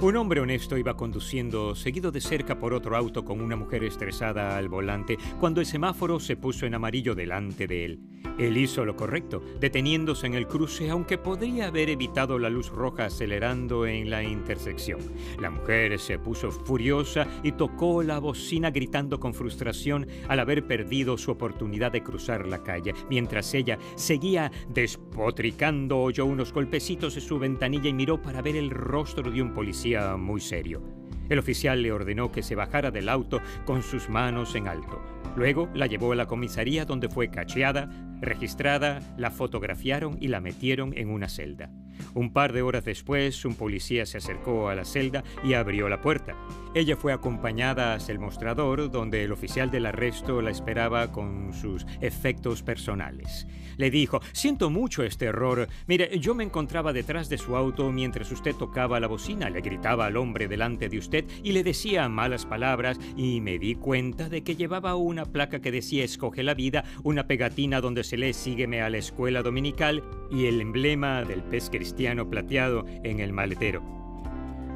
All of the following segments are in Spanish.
Un hombre honesto iba conduciendo, seguido de cerca por otro auto con una mujer estresada al volante, cuando el semáforo se puso en amarillo delante de él. Él hizo lo correcto, deteniéndose en el cruce, aunque podría haber evitado la luz roja acelerando en la intersección. La mujer se puso furiosa y tocó la bocina gritando con frustración al haber perdido su oportunidad de cruzar la calle. Mientras ella seguía despotricando, oyó unos golpecitos en su ventanilla y miró para ver el rostro de un policía muy serio. El oficial le ordenó que se bajara del auto con sus manos en alto. Luego la llevó a la comisaría, donde fue cacheada, registrada, la fotografiaron y la metieron en una celda. Un par de horas después, un policía se acercó a la celda y abrió la puerta. Ella fue acompañada hacia el mostrador, donde el oficial del arresto la esperaba con sus efectos personales. Le dijo: «Siento mucho este error. Mire, yo me encontraba detrás de su auto mientras usted tocaba la bocina, le gritaba al hombre delante de usted y le decía malas palabras, y me di cuenta de que llevaba una placa que decía escoge la vida, una pegatina donde se lee sígueme a la escuela dominical y el emblema del pez cristiano plateado en el maletero.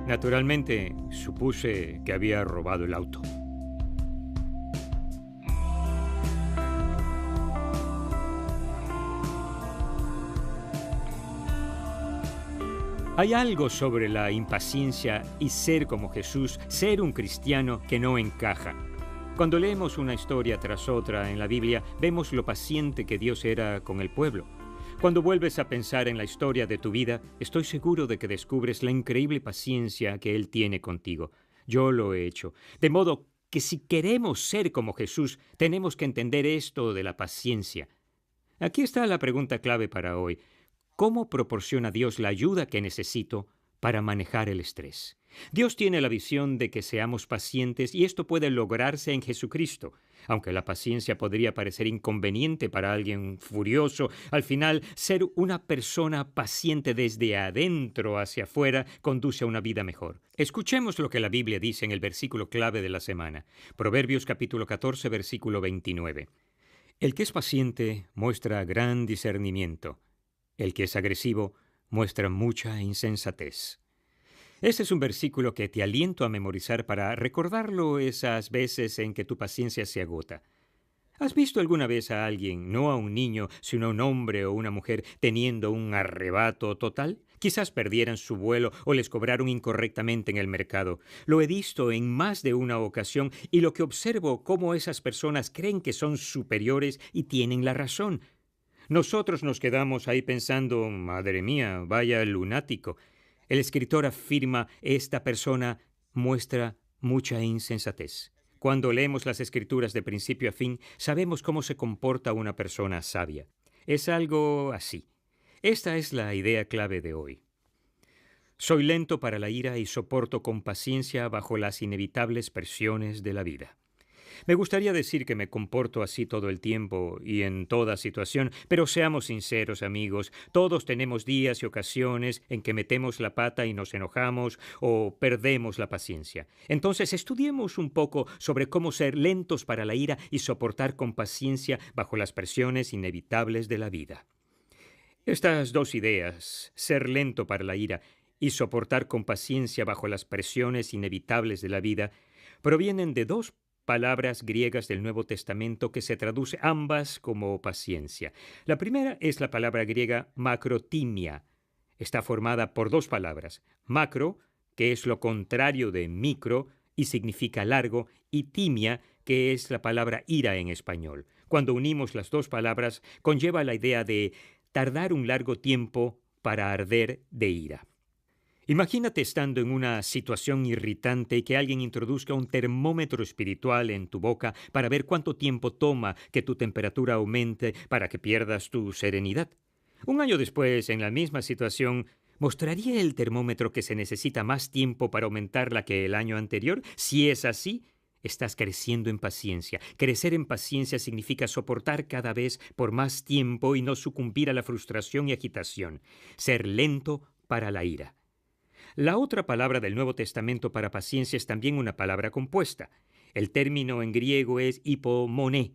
Naturalmente, supuse que había robado el auto». Hay algo sobre la impaciencia y ser como Jesús, ser un cristiano, que no encaja. Cuando leemos una historia tras otra en la Biblia, vemos lo paciente que Dios era con el pueblo. Cuando vuelves a pensar en la historia de tu vida, estoy seguro de que descubres la increíble paciencia que Él tiene contigo. Yo lo he hecho. De modo que si queremos ser como Jesús, tenemos que entender esto de la paciencia. Aquí está la pregunta clave para hoy. ¿Cómo proporciona Dios la ayuda que necesito para manejar el estrés? Dios tiene la visión de que seamos pacientes y esto puede lograrse en Jesucristo. Aunque la paciencia podría parecer inconveniente para alguien furioso, al final ser una persona paciente desde adentro hacia afuera conduce a una vida mejor. Escuchemos lo que la Biblia dice en el versículo clave de la semana. Proverbios capítulo 14, versículo 29. El que es paciente muestra gran discernimiento. El que es agresivo muestra mucha insensatez. Este es un versículo que te aliento a memorizar para recordarlo esas veces en que tu paciencia se agota. ¿Has visto alguna vez a alguien, no a un niño, sino a un hombre o una mujer, teniendo un arrebato total? Quizás perdieran su vuelo o les cobraron incorrectamente en el mercado. Lo he visto en más de una ocasión y lo que observo cómo esas personas creen que son superiores y tienen la razón. Nosotros nos quedamos ahí pensando, madre mía, vaya lunático. El escritor afirma, esta persona muestra mucha insensatez. Cuando leemos las escrituras de principio a fin, sabemos cómo se comporta una persona sabia. Es algo así. Esta es la idea clave de hoy. Soy lento para la ira y soporto con paciencia bajo las inevitables presiones de la vida. Me gustaría decir que me comporto así todo el tiempo y en toda situación, pero seamos sinceros, amigos, todos tenemos días y ocasiones en que metemos la pata y nos enojamos o perdemos la paciencia. Entonces, estudiemos un poco sobre cómo ser lentos para la ira y soportar con paciencia bajo las presiones inevitables de la vida. Estas dos ideas, ser lento para la ira y soportar con paciencia bajo las presiones inevitables de la vida, provienen de dos palabras griegas del Nuevo Testamento que se traduce ambas como paciencia. La primera es la palabra griega macrotimia. Está formada por dos palabras, macro, que es lo contrario de micro y significa largo, y timia, que es la palabra ira en español. Cuando unimos las dos palabras, conlleva la idea de tardar un largo tiempo para arder de ira. Imagínate estando en una situación irritante y que alguien introduzca un termómetro espiritual en tu boca para ver cuánto tiempo toma que tu temperatura aumente para que pierdas tu serenidad. Un año después, en la misma situación, ¿mostraría el termómetro que se necesita más tiempo para aumentarla que el año anterior? Si es así, estás creciendo en paciencia. Crecer en paciencia significa soportar cada vez por más tiempo y no sucumbir a la frustración y agitación. Ser lento para la ira. La otra palabra del Nuevo Testamento para paciencia es también una palabra compuesta. El término en griego es hipomoné.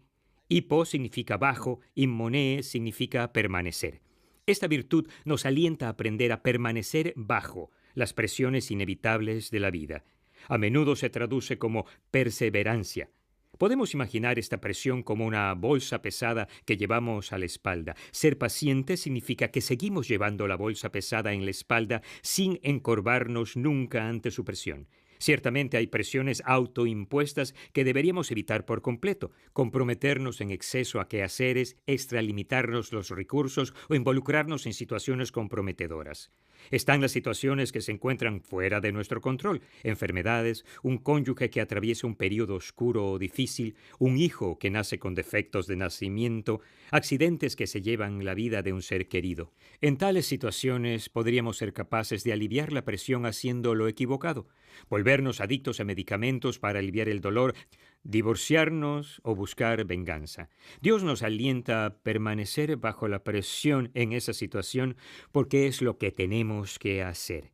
Hipo significa bajo y moné significa permanecer. Esta virtud nos alienta a aprender a permanecer bajo, las presiones inevitables de la vida. A menudo se traduce como perseverancia. Podemos imaginar esta presión como una bolsa pesada que llevamos a la espalda. Ser paciente significa que seguimos llevando la bolsa pesada en la espalda sin encorvarnos nunca ante su presión. Ciertamente hay presiones autoimpuestas que deberíamos evitar por completo, comprometernos en exceso a quehaceres, extralimitarnos los recursos o involucrarnos en situaciones comprometedoras. Están las situaciones que se encuentran fuera de nuestro control, enfermedades, un cónyuge que atraviesa un periodo oscuro o difícil, un hijo que nace con defectos de nacimiento, accidentes que se llevan la vida de un ser querido. En tales situaciones podríamos ser capaces de aliviar la presión haciendo lo equivocado, volvernos adictos a medicamentos para aliviar el dolor, divorciarnos o buscar venganza. Dios nos alienta a permanecer bajo la presión en esa situación porque es lo que tenemos que hacer.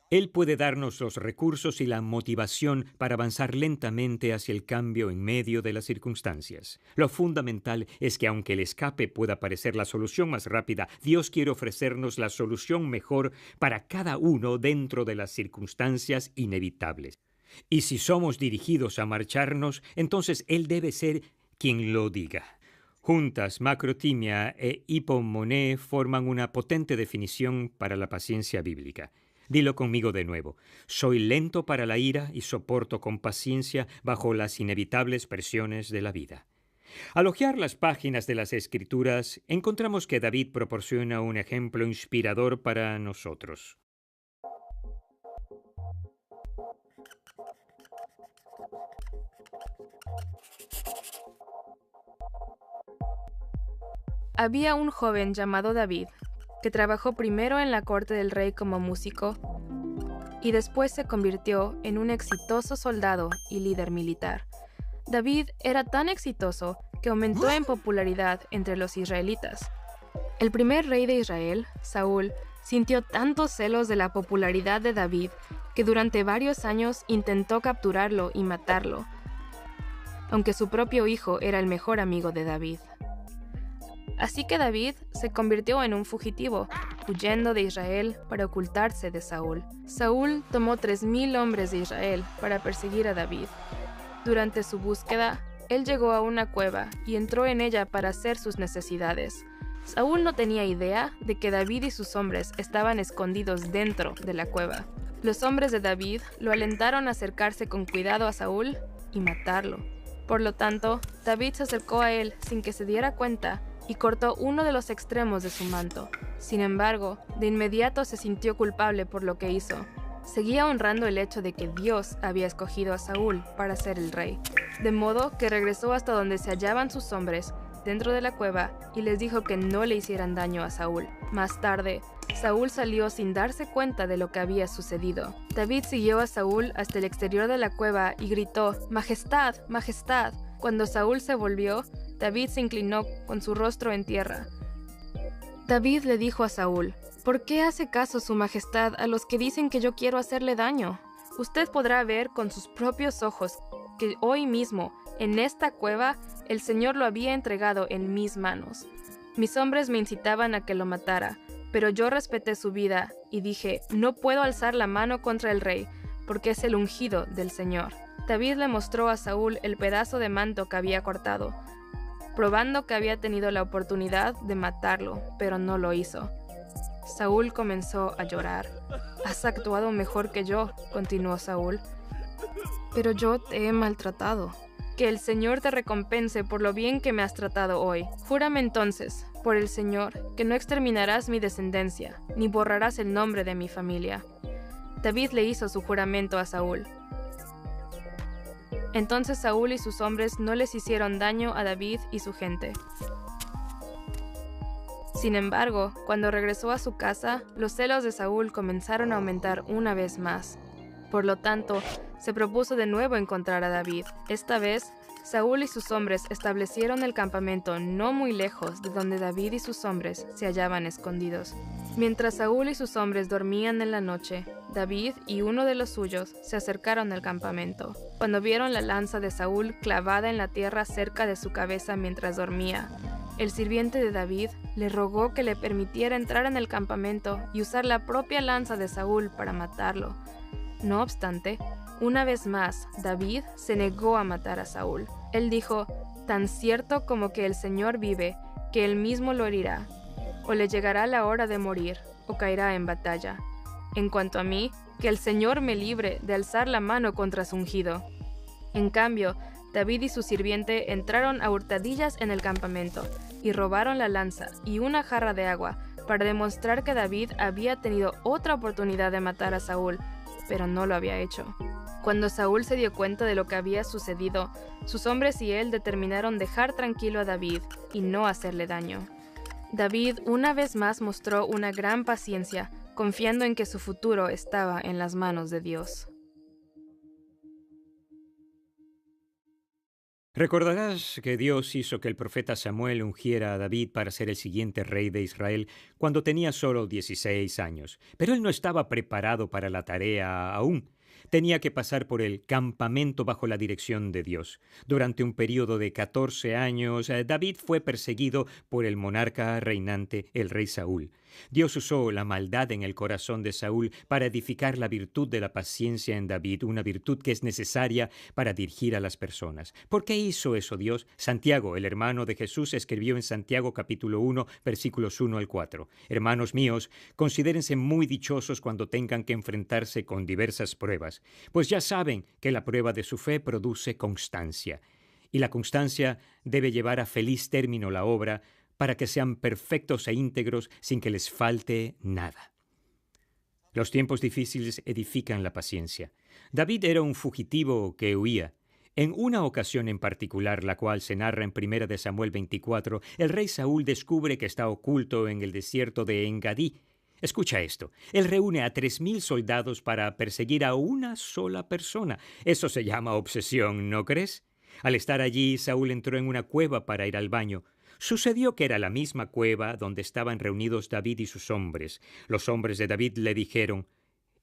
Él puede darnos los recursos y la motivación para avanzar lentamente hacia el cambio en medio de las circunstancias. Lo fundamental es que aunque el escape pueda parecer la solución más rápida, Dios quiere ofrecernos la solución mejor para cada uno dentro de las circunstancias inevitables. Y si somos dirigidos a marcharnos, entonces Él debe ser quien lo diga. Juntas, macrotimia e hipomoné forman una potente definición para la paciencia bíblica. Dilo conmigo de nuevo. Soy lento para la ira y soporto con paciencia bajo las inevitables presiones de la vida. Al hojear las páginas de las Escrituras, encontramos que David proporciona un ejemplo inspirador para nosotros. Había un joven llamado David, que trabajó primero en la corte del rey como músico y después se convirtió en un exitoso soldado y líder militar. David era tan exitoso que aumentó en popularidad entre los israelitas. El primer rey de Israel, Saúl, sintió tantos celos de la popularidad de David que durante varios años intentó capturarlo y matarlo, aunque su propio hijo era el mejor amigo de David. Así que David se convirtió en un fugitivo, huyendo de Israel para ocultarse de Saúl. Saúl tomó 3,000 hombres de Israel para perseguir a David. Durante su búsqueda, él llegó a una cueva y entró en ella para hacer sus necesidades. Saúl no tenía idea de que David y sus hombres estaban escondidos dentro de la cueva. Los hombres de David lo alentaron a acercarse con cuidado a Saúl y matarlo. Por lo tanto, David se acercó a él sin que se diera cuenta y cortó uno de los extremos de su manto. Sin embargo, de inmediato se sintió culpable por lo que hizo. Seguía honrando el hecho de que Dios había escogido a Saúl para ser el rey, de modo que regresó hasta donde se hallaban sus hombres, dentro de la cueva, y les dijo que no le hicieran daño a Saúl. Más tarde, Saúl salió sin darse cuenta de lo que había sucedido. David siguió a Saúl hasta el exterior de la cueva y gritó: «¡Majestad! ¡Majestad!». Cuando Saúl se volvió, David se inclinó con su rostro en tierra. David le dijo a Saúl: «¿Por qué hace caso su majestad a los que dicen que yo quiero hacerle daño? Usted podrá ver con sus propios ojos que hoy mismo, en esta cueva, el Señor lo había entregado en mis manos. Mis hombres me incitaban a que lo matara, pero yo respeté su vida y dije: no puedo alzar la mano contra el rey, porque es el ungido del Señor». David le mostró a Saúl el pedazo de manto que había cortado, probando que había tenido la oportunidad de matarlo, pero no lo hizo. Saúl comenzó a llorar. «Has actuado mejor que yo», continuó Saúl, «pero yo te he maltratado. Que el Señor te recompense por lo bien que me has tratado hoy. Júrame entonces, por el Señor, que no exterminarás mi descendencia, ni borrarás el nombre de mi familia». David le hizo su juramento a Saúl. Entonces Saúl y sus hombres no les hicieron daño a David y su gente. Sin embargo, cuando regresó a su casa, los celos de Saúl comenzaron a aumentar una vez más. Por lo tanto, se propuso de nuevo encontrar a David. Esta vez, Saúl y sus hombres establecieron el campamento no muy lejos de donde David y sus hombres se hallaban escondidos. Mientras Saúl y sus hombres dormían en la noche, David y uno de los suyos se acercaron al campamento. Cuando vieron la lanza de Saúl clavada en la tierra cerca de su cabeza mientras dormía, el sirviente de David le rogó que le permitiera entrar en el campamento y usar la propia lanza de Saúl para matarlo. No obstante, una vez más, David se negó a matar a Saúl. Él dijo: «Tan cierto como que el Señor vive, que él mismo lo herirá, o le llegará la hora de morir, o caerá en batalla. En cuanto a mí, que el Señor me libre de alzar la mano contra su ungido». En cambio, David y su sirviente entraron a hurtadillas en el campamento y robaron la lanza y una jarra de agua para demostrar que David había tenido otra oportunidad de matar a Saúl, pero no lo había hecho. Cuando Saúl se dio cuenta de lo que había sucedido, sus hombres y él determinaron dejar tranquilo a David y no hacerle daño. David una vez más mostró una gran paciencia, confiando en que su futuro estaba en las manos de Dios. Recordarás que Dios hizo que el profeta Samuel ungiera a David para ser el siguiente rey de Israel cuando tenía solo 16 años. Pero él no estaba preparado para la tarea aún. Tenía que pasar por el campamento bajo la dirección de Dios. Durante un periodo de 14 años, David fue perseguido por el monarca reinante, el rey Saúl. Dios usó la maldad en el corazón de Saúl para edificar la virtud de la paciencia en David, una virtud que es necesaria para dirigir a las personas. ¿Por qué hizo eso Dios? Santiago, el hermano de Jesús, escribió en Santiago capítulo 1, versículos 1 al 4. Hermanos míos, considérense muy dichosos cuando tengan que enfrentarse con diversas pruebas, pues ya saben que la prueba de su fe produce constancia. Y la constancia debe llevar a feliz término la obra, para que sean perfectos e íntegros sin que les falte nada. Los tiempos difíciles edifican la paciencia. David era un fugitivo que huía. En una ocasión en particular, la cual se narra en 1 de Samuel 24, el rey Saúl descubre que está oculto en el desierto de Engadí. Escucha esto. Él reúne a 3,000 soldados para perseguir a una sola persona. Eso se llama obsesión, ¿no crees? Al estar allí, Saúl entró en una cueva para ir al baño. Sucedió que era la misma cueva donde estaban reunidos David y sus hombres. Los hombres de David le dijeron: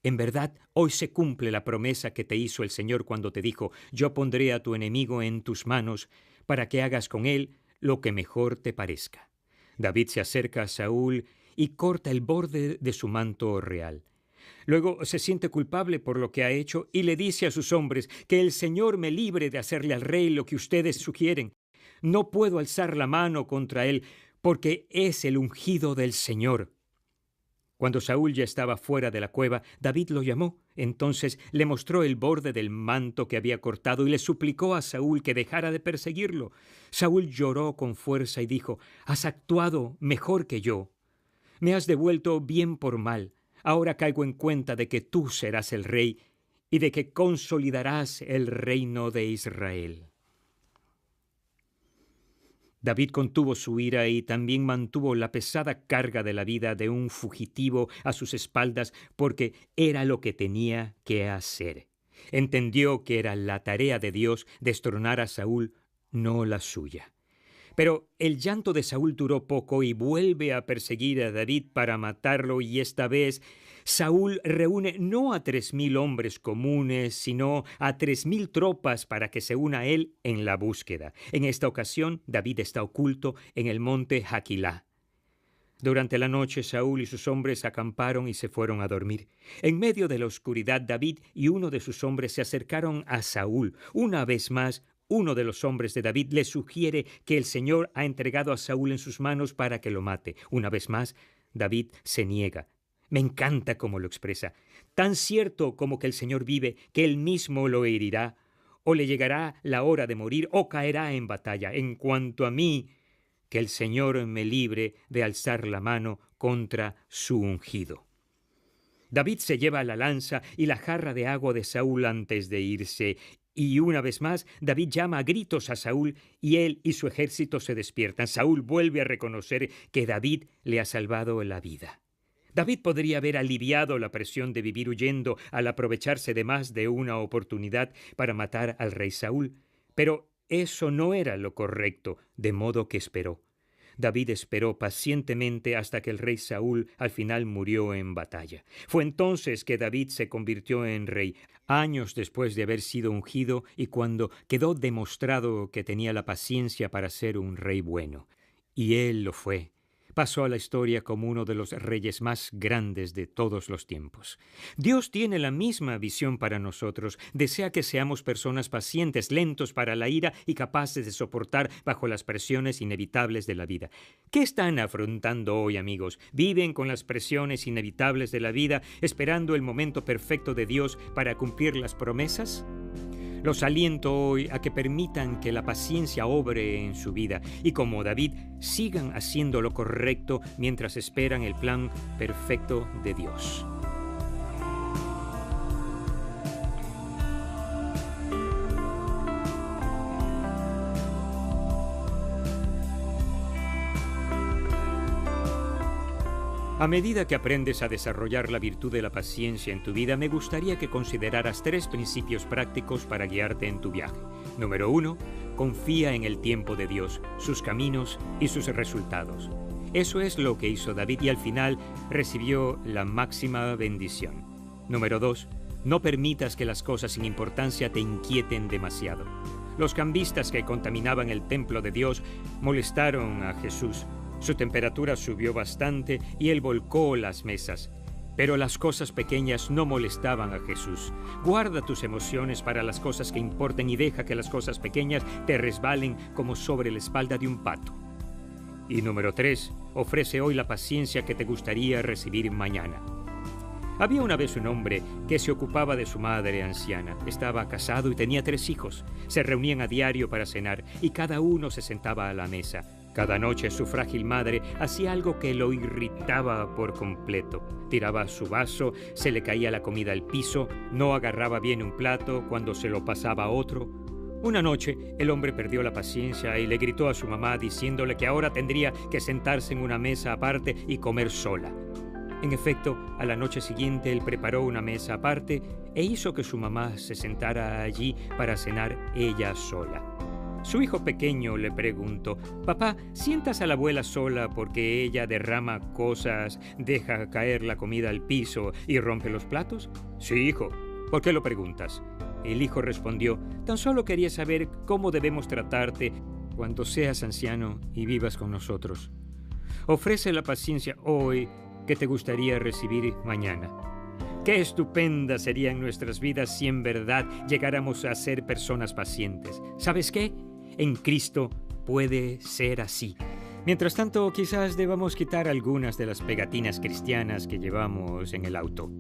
«En verdad, hoy se cumple la promesa que te hizo el Señor cuando te dijo: yo pondré a tu enemigo en tus manos para que hagas con él lo que mejor te parezca». David se acerca a Saúl y corta el borde de su manto real. Luego se siente culpable por lo que ha hecho y le dice a sus hombres: «Que el Señor me libre de hacerle al rey lo que ustedes sugieren. No puedo alzar la mano contra él, porque es el ungido del Señor». Cuando Saúl ya estaba fuera de la cueva, David lo llamó. Entonces le mostró el borde del manto que había cortado y le suplicó a Saúl que dejara de perseguirlo. Saúl lloró con fuerza y dijo: «Has actuado mejor que yo. Me has devuelto bien por mal. Ahora caigo en cuenta de que tú serás el rey y de que consolidarás el reino de Israel». David contuvo su ira y también mantuvo la pesada carga de la vida de un fugitivo a sus espaldas porque era lo que tenía que hacer. Entendió que era la tarea de Dios destronar a Saúl, no la suya. Pero el llanto de Saúl duró poco y vuelve a perseguir a David para matarlo, y esta vez Saúl reúne no a 3,000 hombres comunes, sino a 3,000 tropas para que se una a él en la búsqueda. En esta ocasión, David está oculto en el monte Jaquilá. Durante la noche, Saúl y sus hombres acamparon y se fueron a dormir. En medio de la oscuridad, David y uno de sus hombres se acercaron a Saúl. Una vez más, uno de los hombres de David le sugiere que el Señor ha entregado a Saúl en sus manos para que lo mate. Una vez más, David se niega. Me encanta cómo lo expresa. Tan cierto como que el Señor vive, que él mismo lo herirá, o le llegará la hora de morir, o caerá en batalla. En cuanto a mí, que el Señor me libre de alzar la mano contra su ungido. David se lleva la lanza y la jarra de agua de Saúl antes de irse. Y una vez más, David llama a gritos a Saúl y él y su ejército se despiertan. Saúl vuelve a reconocer que David le ha salvado la vida. David podría haber aliviado la presión de vivir huyendo al aprovecharse de más de una oportunidad para matar al rey Saúl, pero eso no era lo correcto, de modo que esperó. David esperó pacientemente hasta que el rey Saúl al final murió en batalla. Fue entonces que David se convirtió en rey, años después de haber sido ungido y cuando quedó demostrado que tenía la paciencia para ser un rey bueno. Y él lo fue. pasó a la historia como uno de los reyes más grandes de todos los tiempos. Dios tiene la misma visión para nosotros. Desea que seamos personas pacientes, lentos para la ira y capaces de soportar bajo las presiones inevitables de la vida. ¿Qué están afrontando hoy, amigos? ¿Viven con las presiones inevitables de la vida, esperando el momento perfecto de Dios para cumplir las promesas? Los aliento hoy a que permitan que la paciencia obre en su vida y, como David, sigan haciendo lo correcto mientras esperan el plan perfecto de Dios. A medida que aprendes a desarrollar la virtud de la paciencia en tu vida, me gustaría que consideraras 3 principios prácticos para guiarte en tu viaje. Número 1, confía en el tiempo de Dios, sus caminos y sus resultados. Eso es lo que hizo David y al final recibió la máxima bendición. Número 2, no permitas que las cosas sin importancia te inquieten demasiado. Los cambistas que contaminaban el templo de Dios molestaron a Jesús. Su temperatura subió bastante y él volcó las mesas. Pero las cosas pequeñas no molestaban a Jesús. Guarda tus emociones para las cosas que importen y deja que las cosas pequeñas te resbalen como sobre la espalda de un pato. Y número 3, ofrece hoy la paciencia que te gustaría recibir mañana. Había una vez un hombre que se ocupaba de su madre anciana. Estaba casado y tenía 3 hijos. Se reunían a diario para cenar y cada uno se sentaba a la mesa. Cada noche su frágil madre hacía algo que lo irritaba por completo. Tiraba su vaso, se le caía la comida al piso, no agarraba bien un plato cuando se lo pasaba a otro. Una noche el hombre perdió la paciencia y le gritó a su mamá diciéndole que ahora tendría que sentarse en una mesa aparte y comer sola. En efecto, a la noche siguiente él preparó una mesa aparte e hizo que su mamá se sentara allí para cenar ella sola. Su hijo pequeño le preguntó: «Papá, ¿sientas a la abuela sola porque ella derrama cosas, deja caer la comida al piso y rompe los platos?» «Sí, hijo. ¿Por qué lo preguntas?» El hijo respondió: «Tan solo quería saber cómo debemos tratarte cuando seas anciano y vivas con nosotros. Ofrece la paciencia hoy que te gustaría recibir mañana». Qué estupenda serían nuestras vidas si en verdad llegáramos a ser personas pacientes. ¿Sabes qué? En Cristo puede ser así. Mientras tanto, quizás debamos quitar algunas de las pegatinas cristianas que llevamos en el auto.